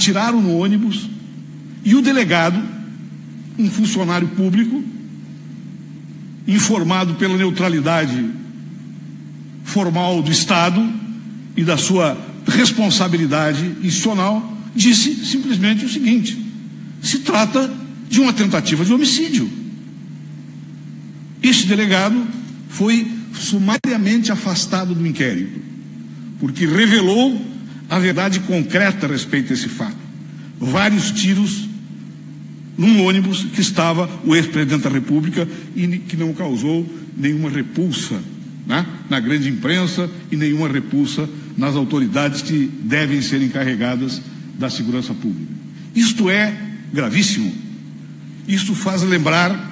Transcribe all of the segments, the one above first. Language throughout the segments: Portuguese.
atiraram no ônibus e o delegado, um funcionário público, informado pela neutralidade formal do Estado e da sua responsabilidade institucional, disse simplesmente o seguinte: se trata de uma tentativa de homicídio. Este delegado foi sumariamente afastado do inquérito, porque revelou a verdade concreta a respeito desse fato. Vários tiros num ônibus que estava o ex-presidente da República e que não causou nenhuma repulsa, né, na grande imprensa e nenhuma repulsa nas autoridades que devem ser encarregadas da segurança pública. Isto é gravíssimo. Isto faz lembrar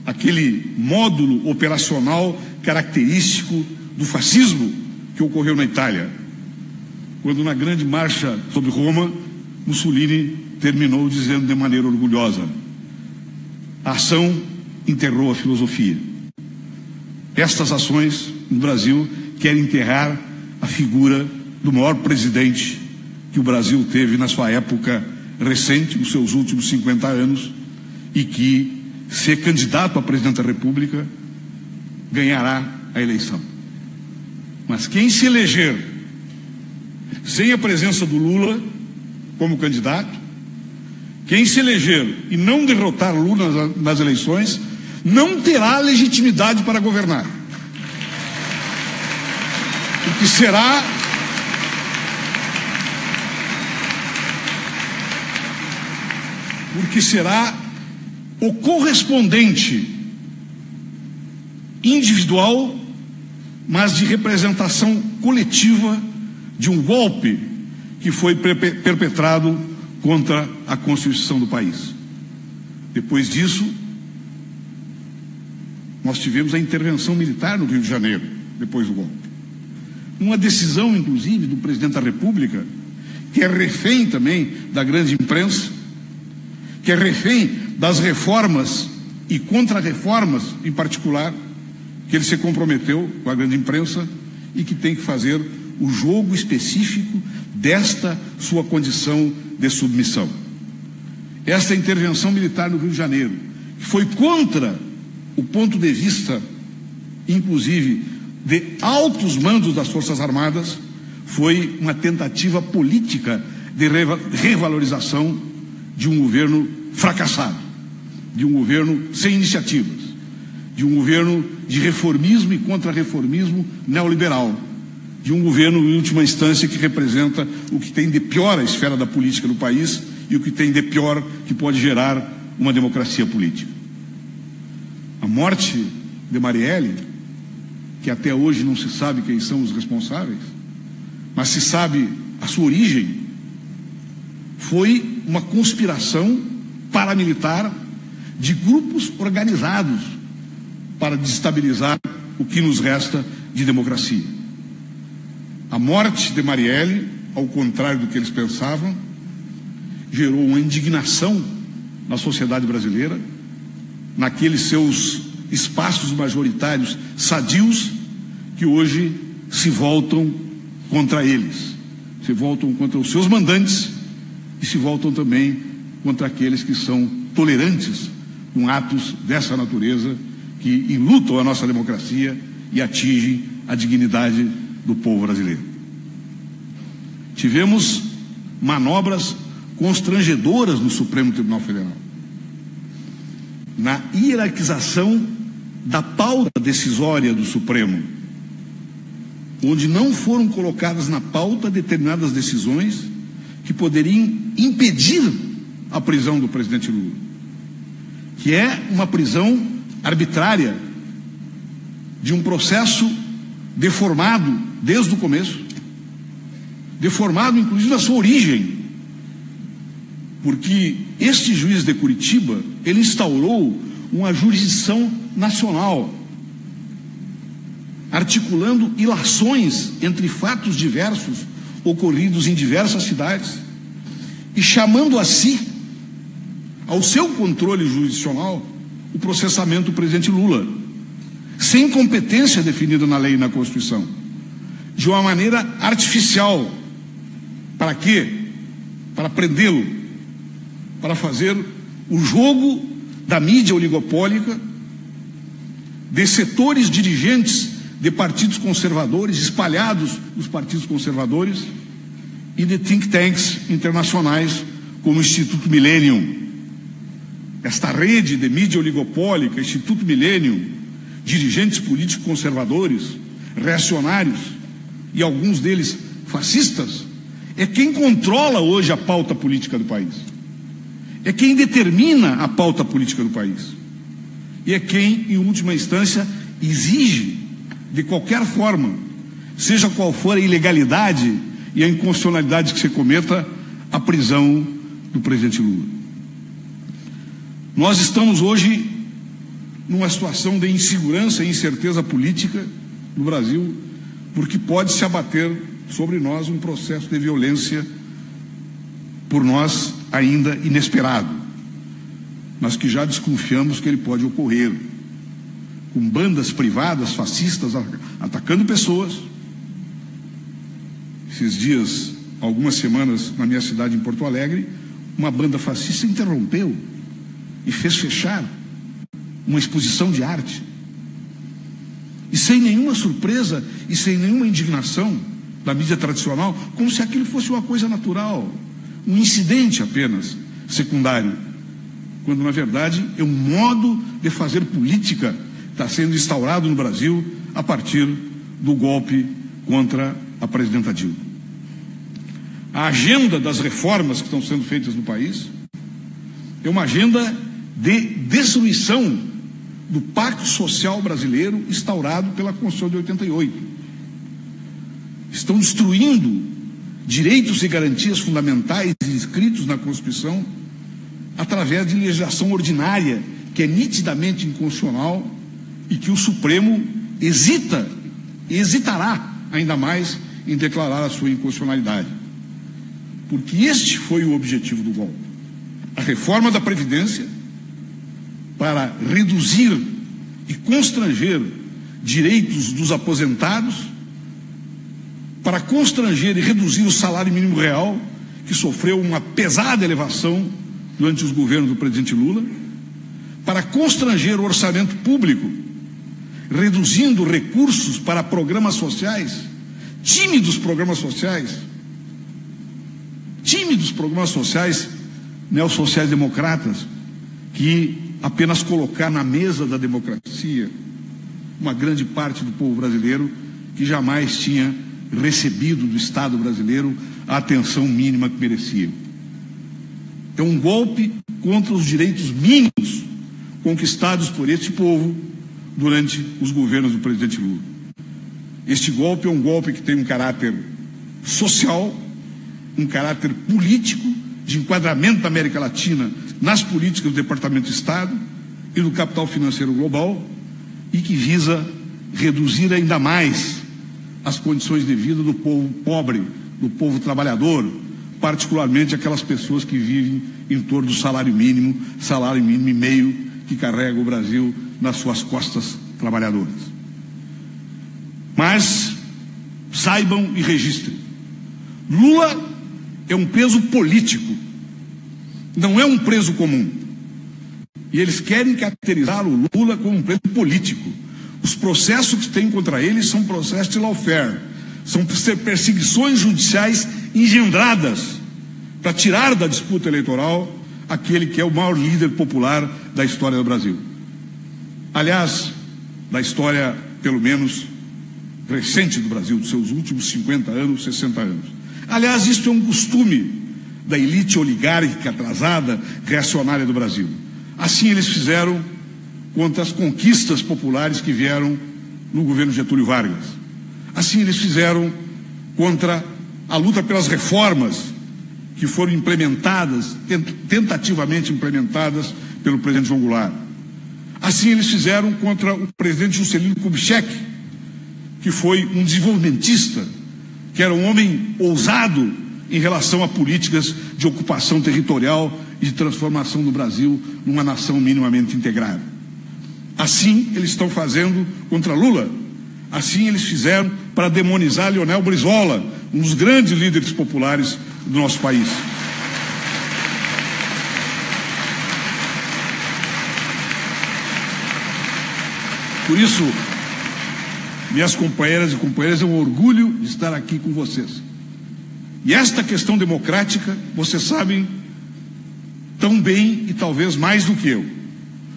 aquele módulo operacional característico do fascismo que ocorreu na Itália, quando na grande marcha sobre Roma, Mussolini terminou dizendo de maneira orgulhosa: a ação enterrou a filosofia. Estas ações no Brasil querem enterrar a figura do maior presidente que o Brasil teve na sua época recente, nos seus últimos 50 anos, e que, ser candidato a presidente da República, ganhará a eleição. Mas quem se eleger sem a presença do Lula como candidato, quem se eleger e não derrotar Lula nas eleições, não terá legitimidade para governar. Porque será o correspondente individual, mas de representação coletiva de um golpe que foi perpetrado contra a Constituição do país. Depois disso, nós tivemos a intervenção militar no Rio de Janeiro, depois do golpe. Uma decisão, inclusive, do presidente da República, que é refém também da grande imprensa, que é refém das reformas e contra-reformas, em particular, que ele se comprometeu com a grande imprensa e que tem que fazer o jogo específico desta sua condição de submissão. Esta intervenção militar no Rio de Janeiro, que foi contra o ponto de vista, inclusive, de altos mandos das Forças Armadas, foi uma tentativa política de revalorização de um governo fracassado, de um governo sem iniciativas, de um governo de reformismo e contra-reformismo neoliberal, de um governo, em última instância, que representa o que tem de pior a esfera da política do país e o que tem de pior que pode gerar uma democracia política. A morte de Marielle, que até hoje não se sabe quem são os responsáveis, mas se sabe a sua origem, foi uma conspiração paramilitar de grupos organizados para desestabilizar o que nos resta de democracia. A morte de Marielle, ao contrário do que eles pensavam, gerou uma indignação na sociedade brasileira, naqueles seus espaços majoritários sadios, que hoje se voltam contra eles, se voltam contra os seus mandantes e se voltam também contra aqueles que são tolerantes com atos dessa natureza, que enlutam a nossa democracia e atingem a dignidade do povo brasileiro. Tivemos manobras constrangedoras no Supremo Tribunal Federal, na hierarquização da pauta decisória do Supremo, onde não foram colocadas na pauta determinadas decisões que poderiam impedir a prisão do presidente Lula, que é uma prisão arbitrária de um processo deformado desde o começo, deformado inclusive na sua origem, porque este juiz de Curitiba, ele instaurou uma jurisdição nacional, articulando ilações entre fatos diversos ocorridos em diversas cidades e chamando a si, ao seu controle jurisdicional, o processamento do presidente Lula, sem competência definida na lei e na Constituição, de uma maneira artificial. Para quê? para prendê-lo, para fazer o jogo da mídia oligopólica, de setores dirigentes de partidos conservadores, espalhados nos partidos conservadores, e de think tanks internacionais como o Instituto Millennium. Esta rede de mídia oligopólica, Instituto Millennium, dirigentes políticos conservadores, reacionários e alguns deles fascistas, é quem controla hoje a pauta política do país. É quem determina a pauta política do país. E é quem, em última instância, exige, de qualquer forma, seja qual for a ilegalidade e a inconstitucionalidade que se cometa, a prisão do presidente Lula. Nós estamos hoje numa situação de insegurança e incerteza política no Brasil, porque pode se abater sobre nós um processo de violência por nós ainda inesperado, mas que já desconfiamos que ele pode ocorrer, com bandas privadas fascistas atacando pessoas. Esses dias, algumas semanas, na minha cidade, em Porto Alegre, uma banda fascista interrompeu e fez fechar uma exposição de arte. E sem nenhuma surpresa e sem nenhuma indignação da mídia tradicional, como se aquilo fosse uma coisa natural, um incidente apenas, secundário, quando na verdade é um modo de fazer política que está sendo instaurado no Brasil a partir do golpe contra a presidenta Dilma. A agenda das reformas que estão sendo feitas no país é uma agenda de destruição do Pacto Social Brasileiro instaurado pela Constituição de 88. Estão destruindo direitos e garantias fundamentais inscritos na Constituição através de legislação ordinária, que é nitidamente inconstitucional e que o Supremo hesita e hesitará ainda mais em declarar a sua inconstitucionalidade. Porque este foi o objetivo do golpe. A reforma da Previdência para reduzir e constranger direitos dos aposentados, para constranger e reduzir o salário mínimo real, que sofreu uma pesada elevação durante os governos do presidente Lula, para constranger o orçamento público, reduzindo recursos para programas sociais, tímidos programas sociais neossociais-democratas, que apenas colocar na mesa da democracia uma grande parte do povo brasileiro que jamais tinha recebido do Estado brasileiro a atenção mínima que merecia. É um golpe contra os direitos mínimos conquistados por este povo durante os governos do presidente Lula. Este golpe é um golpe que tem um caráter social, um caráter político, de enquadramento da América Latina nas políticas do Departamento de Estado e do capital financeiro global, e que visa reduzir ainda mais as condições de vida do povo pobre, do povo trabalhador, particularmente aquelas pessoas que vivem em torno do salário mínimo e meio, que carrega o Brasil nas suas costas trabalhadoras. Mas saibam e registrem, Lula é um peso político, não é um preso comum. E eles querem caracterizar o Lula como um preso político. Os processos que têm contra ele são processos de lawfare, são perseguições judiciais engendradas para tirar da disputa eleitoral aquele que é o maior líder popular da história do Brasil. Aliás, da história, pelo menos, recente do Brasil, dos seus últimos 50 anos, 60 anos. Aliás, isso é um costume da elite oligárquica atrasada, reacionária do Brasil. Assim eles fizeram contra as conquistas populares que vieram no governo Getúlio Vargas. Assim eles fizeram contra a luta pelas reformas que foram implementadas, tentativamente implementadas pelo presidente João Goulart. Assim eles fizeram contra o presidente Juscelino Kubitschek, que foi um desenvolvimentista, que era um homem ousado em relação a políticas de ocupação territorial e de transformação do Brasil numa nação minimamente integrada. Assim eles estão fazendo contra Lula. Assim eles fizeram para demonizar Leonel Brizola, um dos grandes líderes populares do nosso país. Por isso, minhas companheiras e companheiros, é um orgulho de estar aqui com vocês. E esta questão democrática, vocês sabem tão bem e talvez mais do que eu,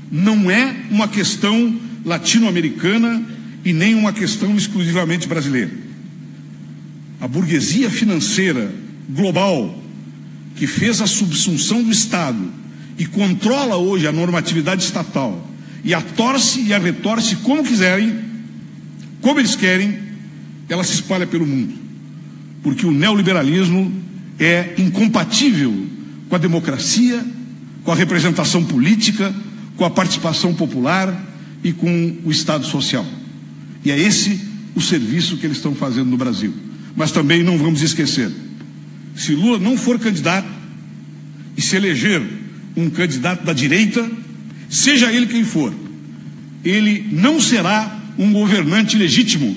não é uma questão latino-americana e nem uma questão exclusivamente brasileira. A burguesia financeira global, que fez a subsunção do Estado e controla hoje a normatividade estatal, e a torce e a retorce como quiserem, como eles querem, ela se espalha pelo mundo. Porque o neoliberalismo é incompatível com a democracia, com a representação política, com a participação popular e com o Estado social. E é esse o serviço que eles estão fazendo no Brasil. Mas também não vamos esquecer, se Lula não for candidato e se eleger um candidato da direita, seja ele quem for, ele não será um governante legítimo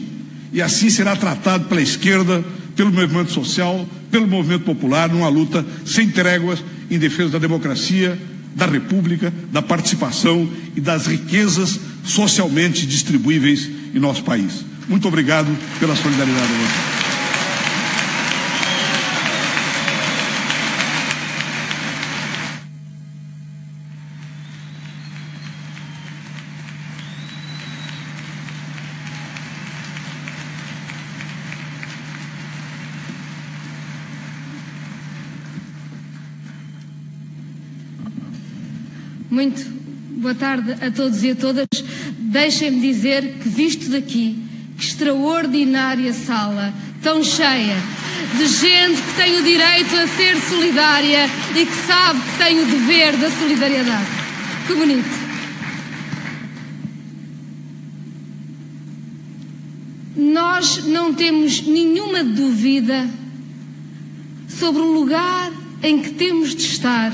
e assim será tratado pela esquerda, pelo movimento social, pelo movimento popular, numa luta sem tréguas em defesa da democracia, da república, da participação e das riquezas socialmente distribuíveis em nosso país. Muito obrigado pela solidariedade a vocês. Muito boa tarde a todos e a todas. Deixem-me dizer que, visto daqui, que extraordinária sala, tão cheia, de gente que tem o direito a ser solidária e que sabe que tem o dever da solidariedade. Que bonito. Nós não temos nenhuma dúvida sobre o lugar em que temos de estar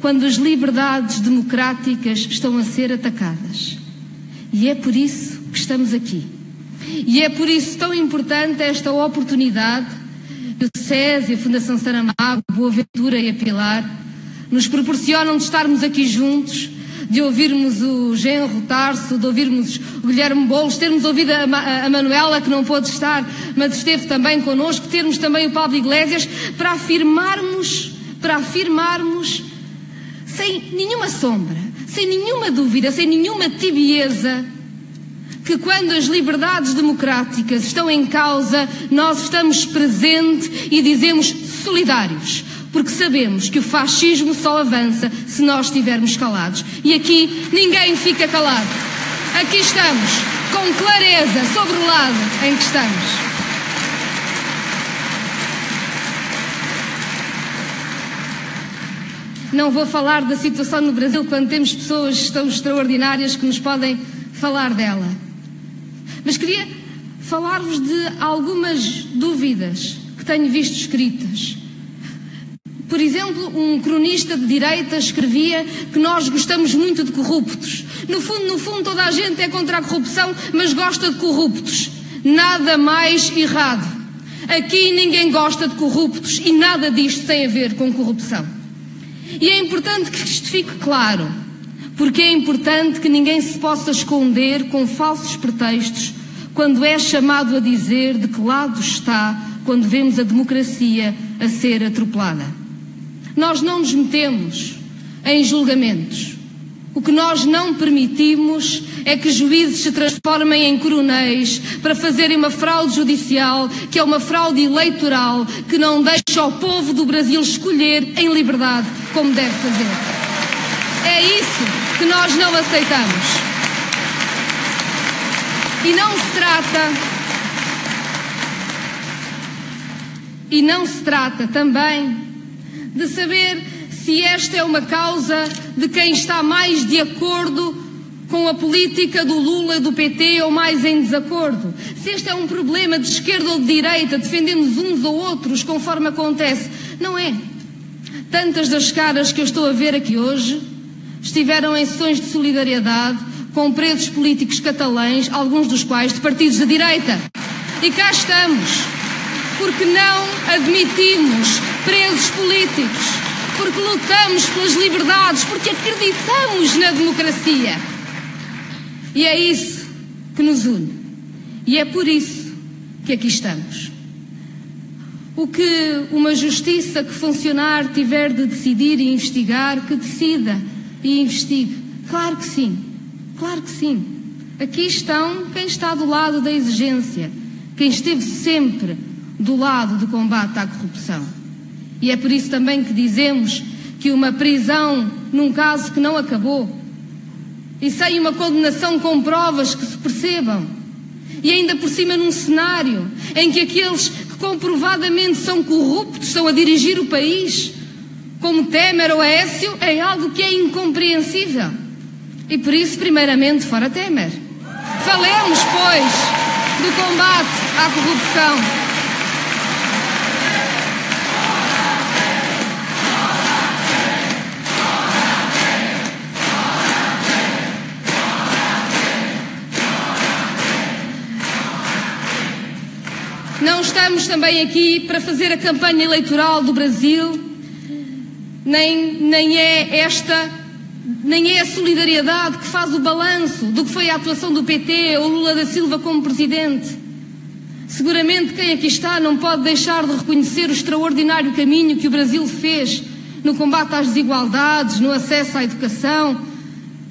quando as liberdades democráticas estão a ser atacadas. E é por isso que estamos aqui. E é por isso tão importante esta oportunidade que o SES e a Fundação Saramago, Boaventura e a Pilar nos proporcionam de estarmos aqui juntos, de ouvirmos o Genro Tarso, de ouvirmos o Guilherme Boulos, termos ouvido a Manuela, que não pôde estar, mas esteve também connosco, termos também o Pablo Iglesias, para afirmarmos sem nenhuma sombra, sem nenhuma dúvida, sem nenhuma tibieza, que quando as liberdades democráticas estão em causa, nós estamos presentes e dizemos solidários, porque sabemos que o fascismo só avança se nós estivermos calados. E aqui ninguém fica calado. Aqui estamos, com clareza, sobre o lado em que estamos. Não vou falar da situação no Brasil quando temos pessoas tão extraordinárias que nos podem falar dela. Mas queria falar-vos de algumas dúvidas que tenho visto escritas. Por exemplo, um cronista de direita escrevia que nós gostamos muito de corruptos. No fundo, toda a gente é contra a corrupção, mas gosta de corruptos. Nada mais errado. Aqui ninguém gosta de corruptos e nada disto tem a ver com corrupção. E é importante que isto fique claro, porque é importante que ninguém se possa esconder com falsos pretextos quando é chamado a dizer de que lado está quando vemos a democracia a ser atropelada. Nós não nos metemos em julgamentos. O que nós não permitimos é que juízes se transformem em coronéis para fazerem uma fraude judicial, que é uma fraude eleitoral, que não deixa o povo do Brasil escolher em liberdade como deve fazer. É isso que nós não aceitamos. E não se trata também de saber se esta é uma causa de quem está mais de acordo com a política do Lula, do PT, ou mais em desacordo. Se este é um problema de esquerda ou de direita, defendemos uns ou outros, conforme acontece. Não é. Tantas das caras que eu estou a ver aqui hoje estiveram em sessões de solidariedade com presos políticos catalães, alguns dos quais de partidos de direita. E cá estamos, porque não admitimos presos políticos, porque lutamos pelas liberdades, porque acreditamos na democracia. E é isso que nos une. E é por isso que aqui estamos. O que uma justiça que funcionar tiver de decidir e investigar, que decida e investigue. Claro que sim, claro que sim. Aqui estão quem está do lado da exigência, quem esteve sempre do lado do combate à corrupção. E é por isso também que dizemos que uma prisão num caso que não acabou e sem uma condenação com provas que se percebam, e ainda por cima num cenário em que aqueles que comprovadamente são corruptos estão a dirigir o país, como Temer ou Aécio, é algo que é incompreensível. E por isso, primeiramente, fora Temer. Falemos, pois, do combate à corrupção. Não estamos também aqui para fazer a campanha eleitoral do Brasil, nem é a solidariedade que faz o balanço do que foi a atuação do PT ou Lula da Silva como presidente. Seguramente quem aqui está não pode deixar de reconhecer o extraordinário caminho que o Brasil fez no combate às desigualdades, no acesso à educação,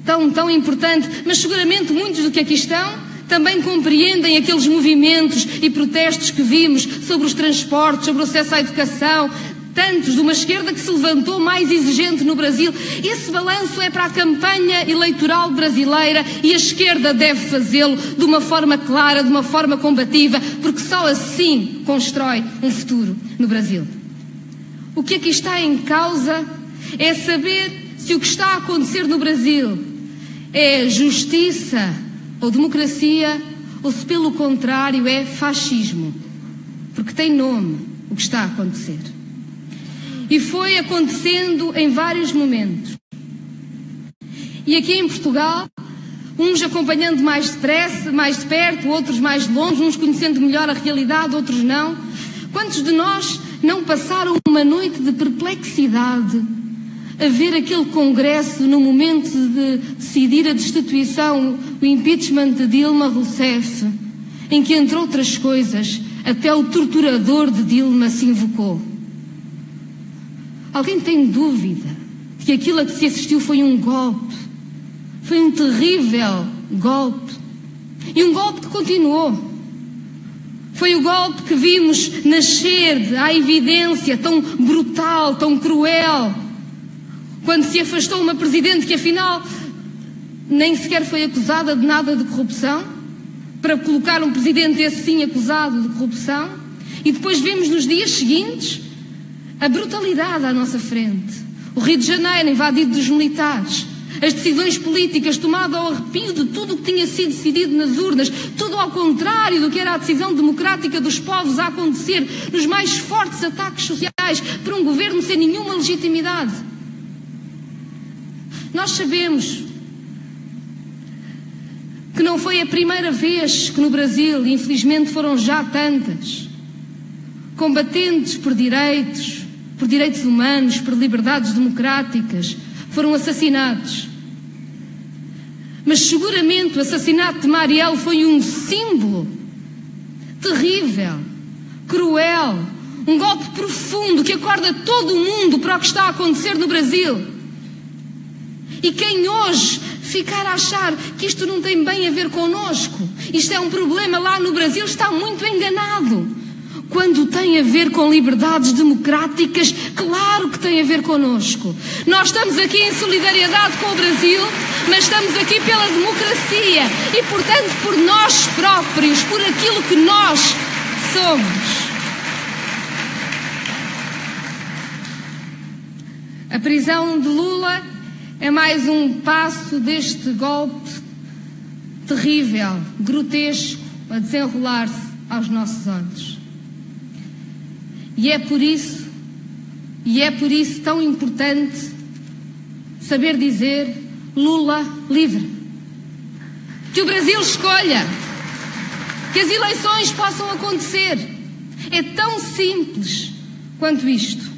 tão importante, mas seguramente muitos do que aqui estão também compreendem aqueles movimentos e protestos que vimos sobre os transportes, sobre o acesso à educação, tantos de uma esquerda que se levantou mais exigente no Brasil. Esse balanço é para a campanha eleitoral brasileira e a esquerda deve fazê-lo de uma forma clara, de uma forma combativa, porque só assim constrói um futuro no Brasil. O que aqui está em causa é saber se o que está a acontecer no Brasil é justiça ou democracia, ou se pelo contrário é fascismo, porque tem nome o que está a acontecer. E foi acontecendo em vários momentos. E aqui em Portugal, uns acompanhando mais depressa, mais de perto, outros mais de longe, uns conhecendo melhor a realidade, outros não. Quantos de nós não passaram uma noite de perplexidade a ver aquele congresso no momento de decidir a destituição, o impeachment de Dilma Rousseff, em que, entre outras coisas, até o torturador de Dilma se invocou? Alguém tem dúvida de que aquilo a que se assistiu foi um golpe? Foi um terrível golpe. E um golpe que continuou. Foi o golpe que vimos nascer à evidência tão brutal, tão cruel, quando se afastou uma presidente que afinal nem sequer foi acusada de nada de corrupção, para colocar um presidente esse sim acusado de corrupção, e depois vemos nos dias seguintes a brutalidade à nossa frente. O Rio de Janeiro invadido dos militares, as decisões políticas tomadas ao arrepio de tudo o que tinha sido decidido nas urnas, tudo ao contrário do que era a decisão democrática dos povos a acontecer, nos mais fortes ataques sociais por um governo sem nenhuma legitimidade. Nós sabemos que não foi a primeira vez que no Brasil, e infelizmente foram já tantas, combatentes por direitos humanos, por liberdades democráticas, foram assassinados. Mas seguramente o assassinato de Marielle foi um símbolo terrível, cruel, um golpe profundo que acorda todo o mundo para o que está a acontecer no Brasil. E quem hoje ficar a achar que isto não tem bem a ver connosco, isto é um problema lá no Brasil, está muito enganado. Quando tem a ver com liberdades democráticas, claro que tem a ver connosco. Nós estamos aqui em solidariedade com o Brasil, mas estamos aqui pela democracia e, portanto, por nós próprios, por aquilo que nós somos. A prisão de Lula é mais um passo deste golpe terrível, grotesco, a desenrolar-se aos nossos olhos. E é por isso tão importante saber dizer Lula livre. Que o Brasil escolha, que as eleições possam acontecer. É tão simples quanto isto.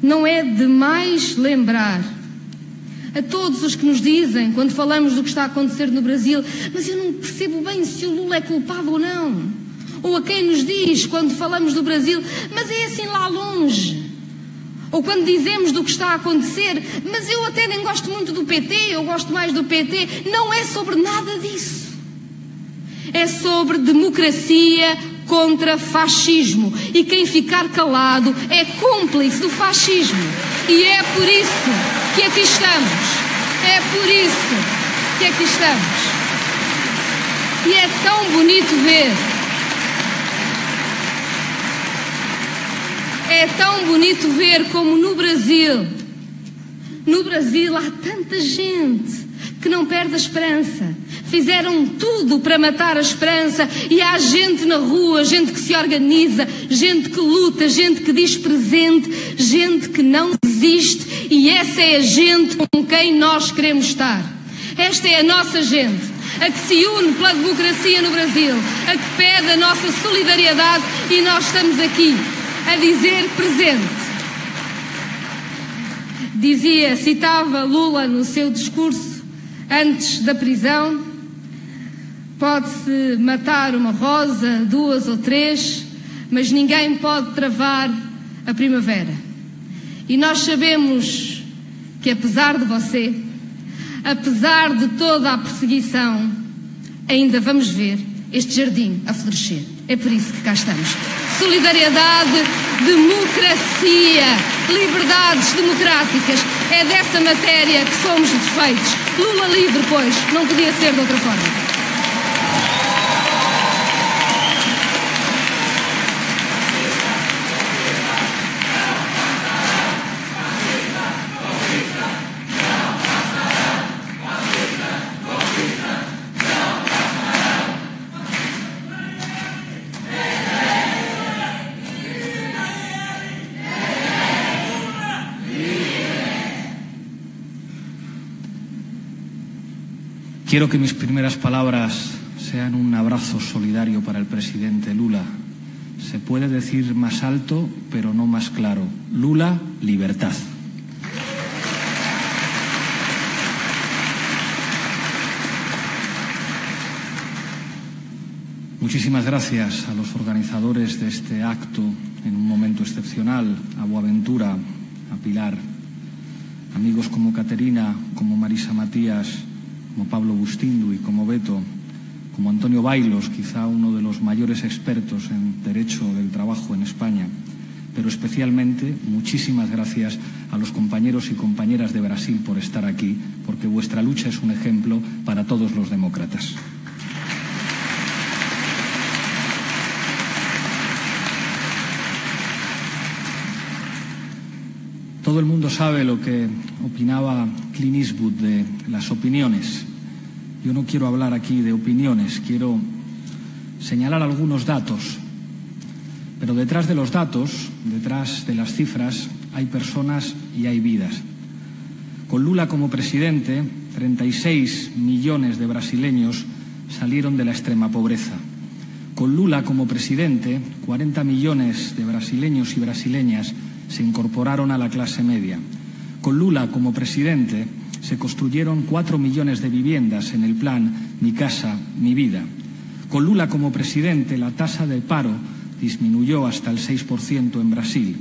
Não é demais lembrar a todos os que nos dizem, quando falamos do que está a acontecer no Brasil, mas eu não percebo bem se o Lula é culpado ou não. Ou a quem nos diz, quando falamos do Brasil, mas é assim lá longe. Ou quando dizemos do que está a acontecer, mas eu até nem gosto muito do PT, eu gosto mais do PT. Não é sobre nada disso. É sobre democracia contra fascismo. E quem ficar calado é cúmplice do fascismo. E é por isso que aqui estamos. É por isso que aqui estamos. E é tão bonito ver. É tão bonito ver como no Brasil há tanta gente que não perde a esperança. Fizeram tudo para matar a esperança e há gente na rua, gente que se organiza, gente que luta, gente que diz presente, gente que não desiste, e essa é a gente com quem nós queremos estar. Esta é a nossa gente, a que se une pela democracia no Brasil, a que pede a nossa solidariedade, e nós estamos aqui a dizer presente. Citava Lula no seu discurso antes da prisão: pode-se matar uma rosa, 2 ou 3, mas ninguém pode travar a primavera. E nós sabemos que, apesar de você, apesar de toda a perseguição, ainda vamos ver este jardim a florescer. É por isso que cá estamos. Solidariedade, democracia, liberdades democráticas. É dessa matéria que somos desfeitos. Lula livre, pois, não podia ser de outra forma. Quiero que mis primeras palabras sean un abrazo solidario para el presidente Lula. Se puede decir más alto, pero no más claro. Lula, libertad. Muchísimas gracias a los organizadores de este acto en un momento excepcional, a Boaventura, a Pilar, amigos como Caterina, como Marisa Matías, como Pablo Bustindu y como Beto, como Antonio Bailos, quizá uno de los mayores expertos en derecho del trabajo en España, pero especialmente muchísimas gracias a los compañeros y compañeras de Brasil por estar aquí, porque vuestra lucha es un ejemplo para todos los demócratas. Todo el mundo sabe lo que opinaba Clint Eastwood de las opiniones. Yo no quiero hablar aquí de opiniones, quiero señalar algunos datos. Pero detrás de los datos, detrás de las cifras, hay personas y hay vidas. Con Lula como presidente, 36 millones de brasileños salieron de la extrema pobreza. Con Lula como presidente, 40 millones de brasileños y brasileñas se incorporaron a la clase media. Con Lula como presidente se construyeron 4 millones de viviendas en el plan Mi Casa, Mi Vida. Con Lula como presidente la tasa de paro disminuyó hasta el 6% en Brasil.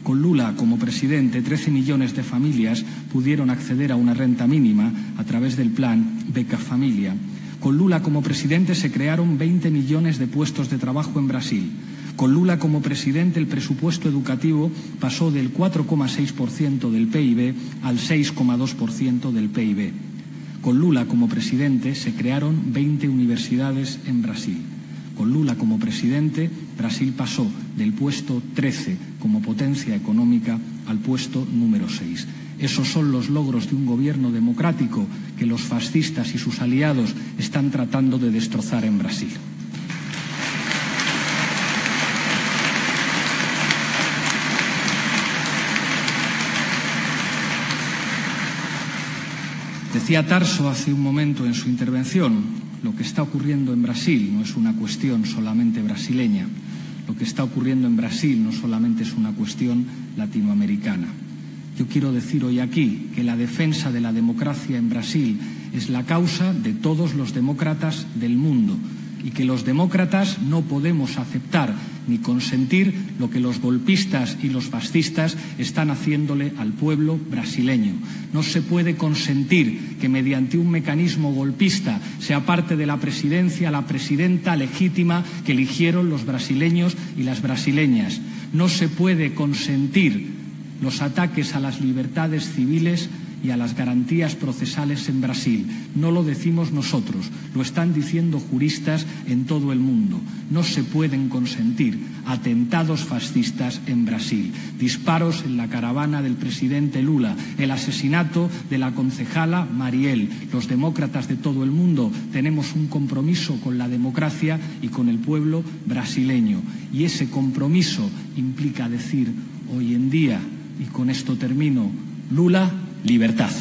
Con Lula como presidente 13 millones de familias pudieron acceder a una renta mínima a través del plan Beca Familia. Con Lula como presidente se crearon 20 millones de puestos de trabajo en Brasil. Con Lula como presidente el presupuesto educativo pasó del 4,6% del PIB al 6,2% del PIB. Con Lula como presidente se crearon 20 universidades en Brasil. Con Lula como presidente, Brasil pasó del puesto 13 como potencia económica al puesto número 6. Esos son los logros de un gobierno democrático que los fascistas y sus aliados están tratando de destrozar en Brasil. Decía Tarso hace un momento en su intervención, lo que está ocurriendo en Brasil no es una cuestión solamente brasileña. Lo que está ocurriendo en Brasil no solamente es una cuestión latinoamericana. yo quiero decir hoy aquí que la defensa de la democracia en Brasil es la causa de todos los demócratas del mundo y que los demócratas no podemos aceptar ni consentir lo que los golpistas y los fascistas están haciéndole al pueblo brasileño. No se puede consentir que mediante un mecanismo golpista sea parte de la presidencia la presidenta legítima que eligieron los brasileños y las brasileñas. No se puede consentir los ataques a las libertades civiles y a las garantías procesales en Brasil. No lo decimos nosotros, lo están diciendo juristas en todo el mundo. No se pueden consentir atentados fascistas en Brasil, disparos en la caravana del presidente Lula, el asesinato de la concejala Marielle. Los demócratas de todo el mundo tenemos un compromiso con la democracia y con el pueblo brasileño. Y ese compromiso implica decir hoy en día, y con esto termino, Lula, libertad.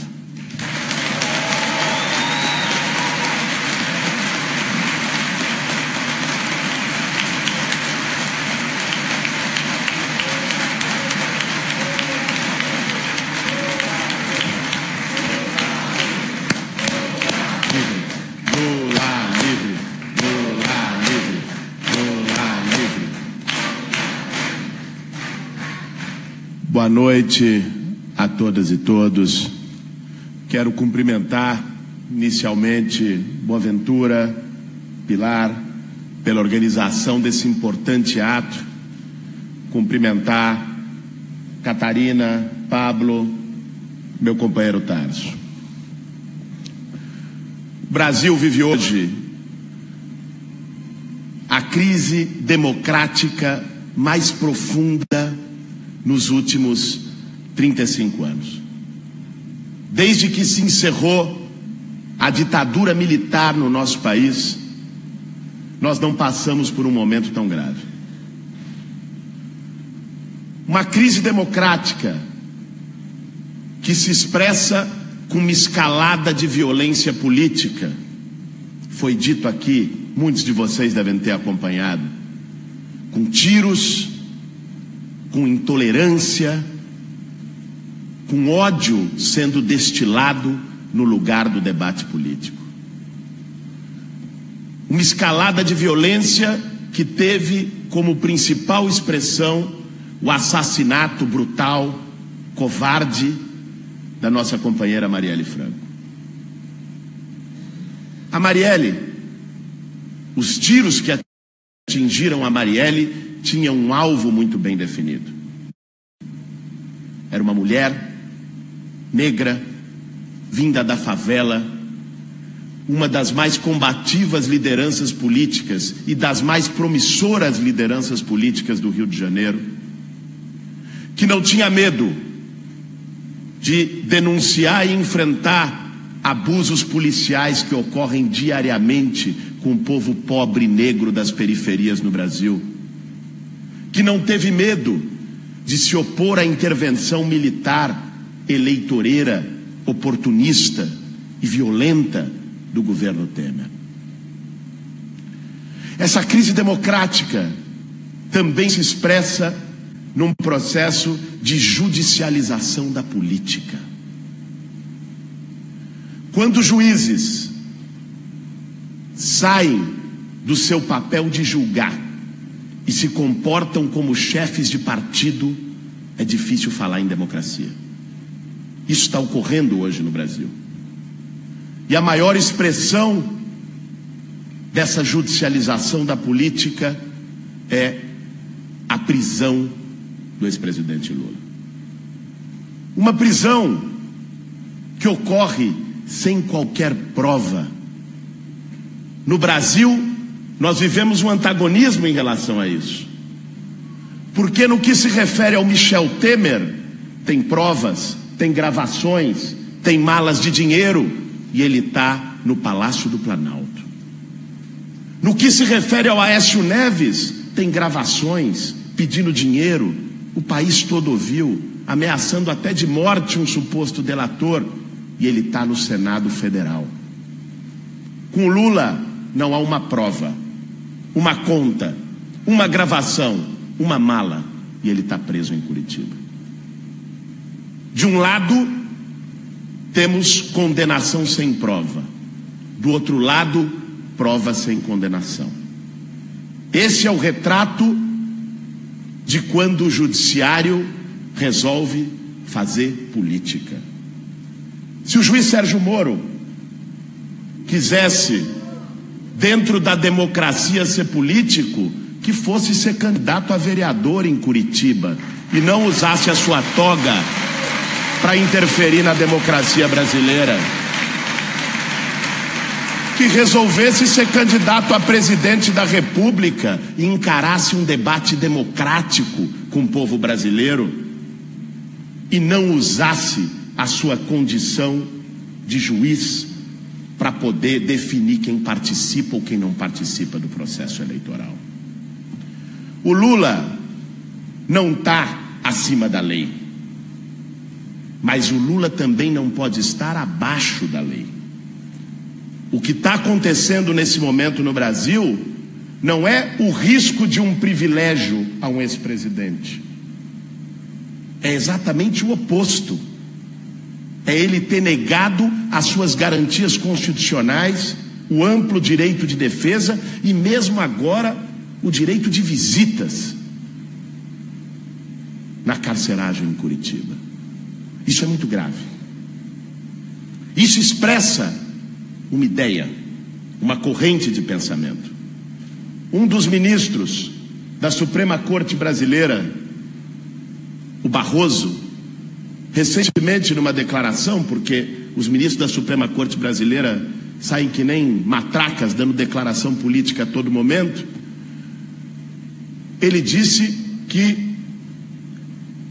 Boa noite a todas e todos. Quero cumprimentar inicialmente Boaventura, Pilar, pela organização desse importante ato. Cumprimentar Catarina, Pablo, meu companheiro Tarso. O Brasil vive hoje a crise democrática mais profunda nos últimos 35 anos. Desde que se encerrou a ditadura militar no nosso país, nós não passamos por um momento tão grave. Uma crise democrática que se expressa com uma escalada de violência política. Foi dito aqui, muitos de vocês devem ter acompanhado, com tiros, com intolerância, com ódio sendo destilado no lugar do debate político. Uma escalada de violência que teve como principal expressão o assassinato brutal, covarde, da nossa companheira Marielle Franco. A Marielle, os tiros que atingiram a Marielle tinham um alvo muito bem definido. Era uma mulher negra, vinda da favela, uma das mais combativas lideranças políticas e das mais promissoras lideranças políticas do Rio de Janeiro, que não tinha medo de denunciar e enfrentar abusos policiais que ocorrem diariamente com o povo pobre e negro das periferias no Brasil, que não teve medo de se opor à intervenção militar, eleitoreira, oportunista e violenta do governo Temer. Essa crise democrática também se expressa num processo de judicialização da política. Quando juízes saem do seu papel de julgar e se comportam como chefes de partido, é difícil falar em democracia. Isso está ocorrendo hoje no Brasil. E a maior expressão dessa judicialização da política é a prisão do ex-presidente Lula. Uma prisão que ocorre sem qualquer prova. No Brasil, nós vivemos um antagonismo em relação a isso. Porque no que se refere ao Michel Temer, tem provas, tem gravações, tem malas de dinheiro e ele está no Palácio do Planalto. No que se refere ao Aécio Neves, tem gravações pedindo dinheiro, o país todo ouviu, ameaçando até de morte um suposto delator, e ele está no Senado Federal. Com Lula não há uma prova, uma conta, uma gravação, uma mala, e ele está preso em Curitiba. De um lado, temos condenação sem prova. Do outro lado, prova sem condenação. Esse é o retrato de quando o judiciário resolve fazer política. Se o juiz Sérgio Moro quisesse, dentro da democracia, ser político, que fosse ser candidato a vereador em Curitiba e não usasse a sua toga para interferir na democracia brasileira. Que resolvesse ser candidato a presidente da República e encarasse um debate democrático com o povo brasileiro e não usasse a sua condição de juiz para poder definir quem participa ou quem não participa do processo eleitoral. O Lula não está acima da lei, mas o Lula também não pode estar abaixo da lei. O que está acontecendo nesse momento no Brasil não é o risco de um privilégio a um ex-presidente. É exatamente o oposto. É ele ter negado as suas garantias constitucionais, o amplo direito de defesa e mesmo agora o direito de visitas na carceragem em Curitiba. Isso é muito grave. Isso expressa uma ideia, uma corrente de pensamento. Um dos ministros da Suprema Corte Brasileira, o Barroso, recentemente numa declaração, porque os ministros da Suprema Corte Brasileira saem que nem matracas dando declaração política a todo momento, ele disse que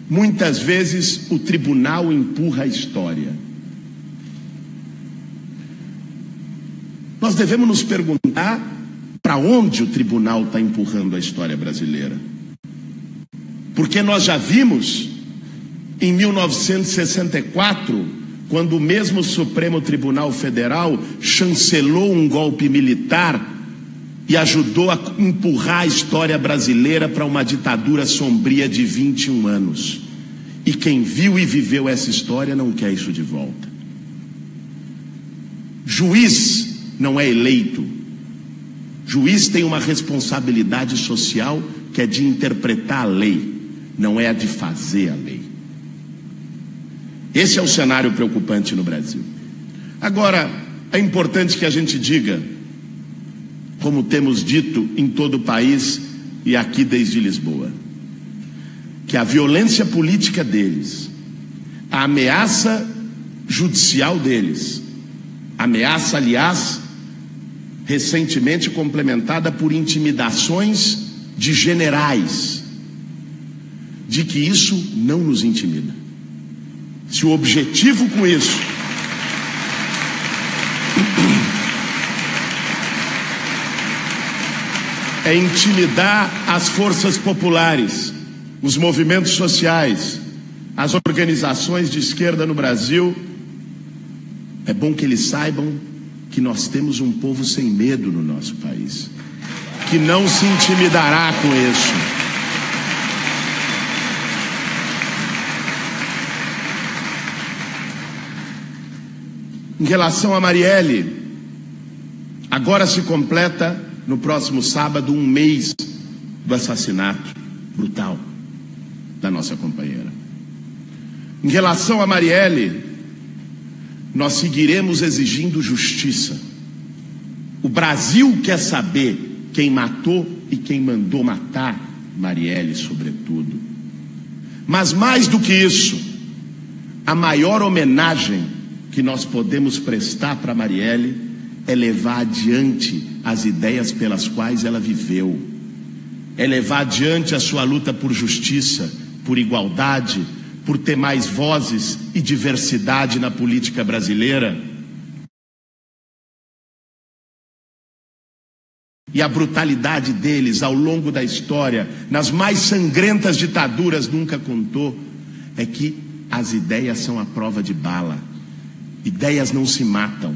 muitas vezes o tribunal empurra a história. Nós devemos nos perguntar para onde o tribunal está empurrando a história brasileira. Porque nós já vimos em 1964, quando o mesmo Supremo Tribunal Federal chancelou um golpe militar e ajudou a empurrar a história brasileira para uma ditadura sombria de 21 anos. E quem viu e viveu essa história não quer isso de volta. Juiz não é eleito. Juiz tem uma responsabilidade social que é de interpretar a lei, não é a de fazer a lei. Esse é o cenário preocupante no Brasil. Agora, é importante que a gente diga, como temos dito em todo o país e aqui desde Lisboa, que a violência política deles, a ameaça judicial deles, ameaça, aliás, recentemente complementada por intimidações de generais, de que isso não nos intimida. Se o objetivo com isso é intimidar as forças populares, os movimentos sociais, as organizações de esquerda no Brasil, é bom que eles saibam que nós temos um povo sem medo no nosso país, que não se intimidará com isso. Em relação a Marielle, agora se completa no próximo sábado 1 mês do assassinato brutal da nossa companheira. Em relação a Marielle, nós seguiremos exigindo justiça. O Brasil quer saber quem matou e quem mandou matar Marielle, sobretudo. Mas mais do que isso, a maior homenagem que nós podemos prestar para Marielle é levar adiante as ideias pelas quais ela viveu, é levar adiante a sua luta por justiça, por igualdade, por ter mais vozes e diversidade na política brasileira. E a brutalidade deles ao longo da história, nas mais sangrentas ditaduras, nunca contou, é que as ideias são a prova de bala. Ideias não se matam.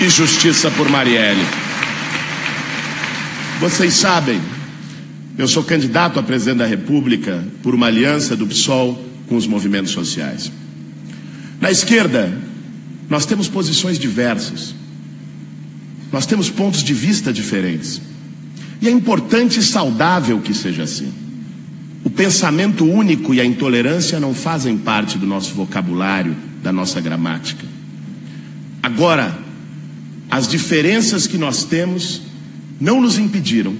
e justiça por Marielle. Vocês sabem, eu sou candidato a presidente da República por uma aliança do PSOL com os movimentos sociais. Na esquerda, nós temos posições diversas. Nós temos pontos de vista diferentes. E é importante e saudável que seja assim. O pensamento único e a intolerância não fazem parte do nosso vocabulário, da nossa gramática. Agora, as diferenças que nós temos não nos impediram,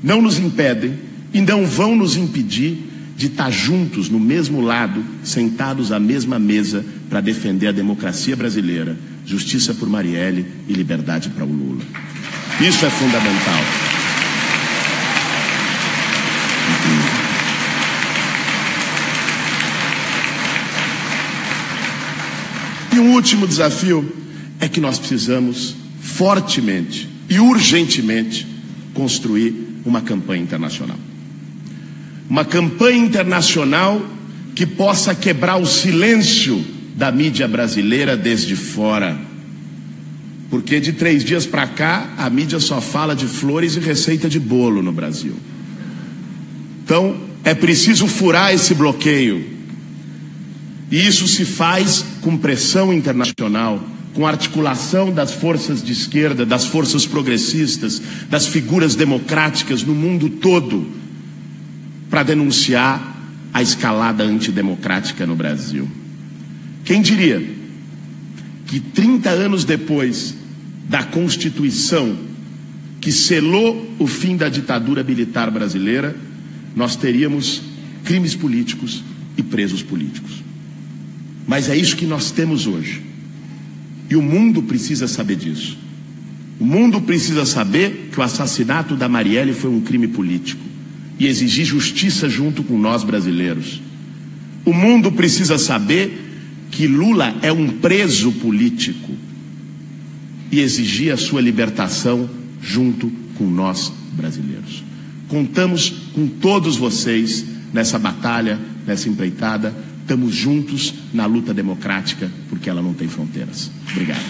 não nos impedem e não vão nos impedir de estar juntos no mesmo lado, sentados à mesma mesa para defender a democracia brasileira, justiça por Marielle e liberdade para o Lula. Isso é fundamental. E um último desafio é que nós precisamos fortemente e urgentemente construir uma campanha internacional. Uma campanha internacional que possa quebrar o silêncio da mídia brasileira desde fora. Porque de 3 dias para cá, a mídia só fala de flores e receita de bolo no Brasil. Então, é preciso furar esse bloqueio. E isso se faz com pressão internacional, com articulação das forças de esquerda, das forças progressistas, das figuras democráticas no mundo todo, para denunciar a escalada antidemocrática no Brasil. Quem diria que 30 anos depois da Constituição que selou o fim da ditadura militar brasileira, nós teríamos crimes políticos e presos políticos. Mas é isso que nós temos hoje. E o mundo precisa saber disso. O mundo precisa saber que o assassinato da Marielle foi um crime político e exigir justiça junto com nós brasileiros. O mundo precisa saber que Lula é um preso político e exigir a sua libertação junto com nós brasileiros. Contamos com todos vocês nessa batalha, nessa empreitada. Estamos juntos na luta democrática, porque ela não tem fronteiras. Obrigado.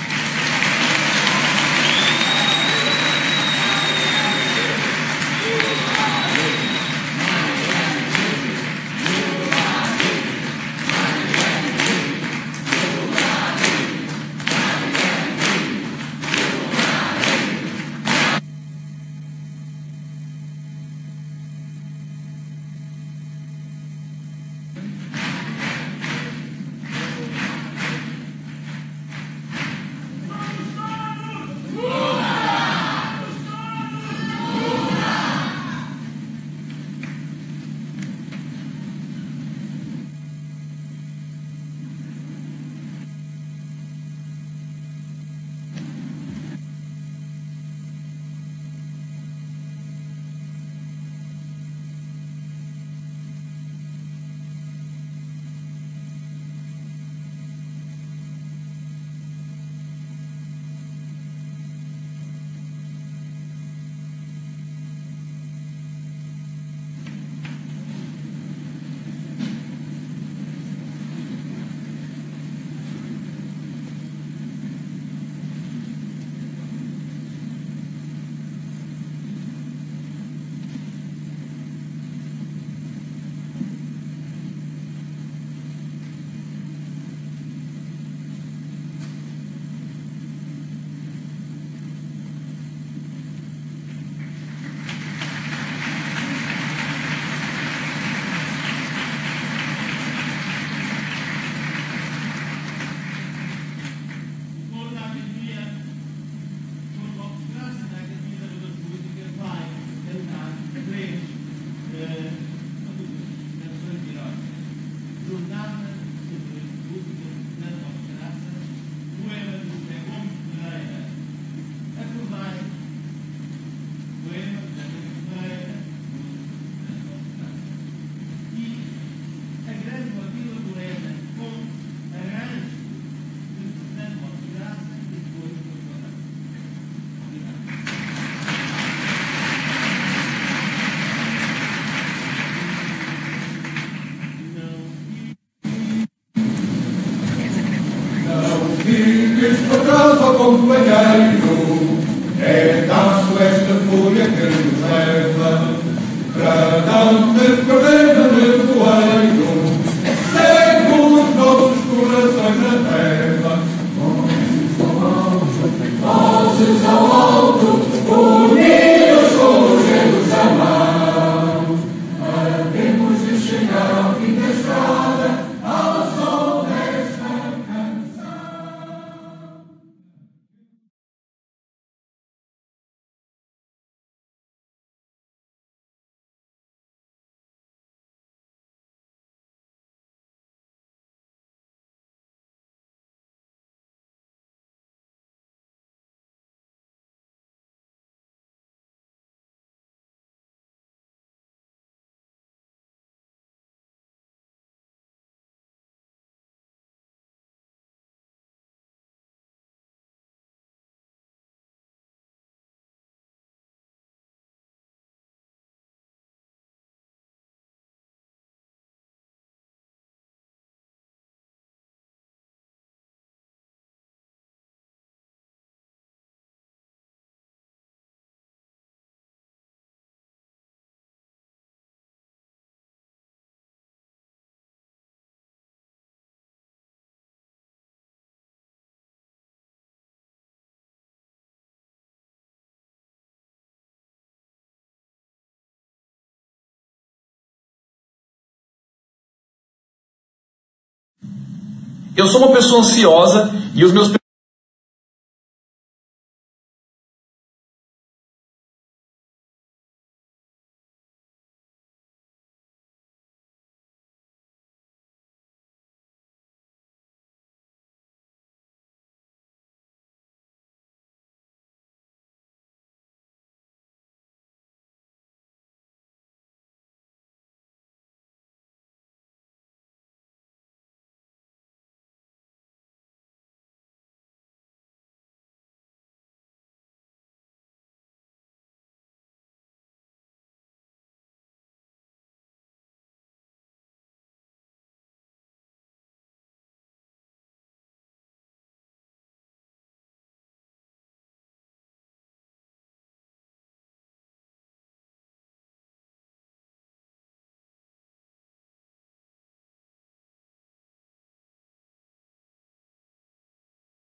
Eu sou uma pessoa ansiosa e os meus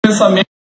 pensamentos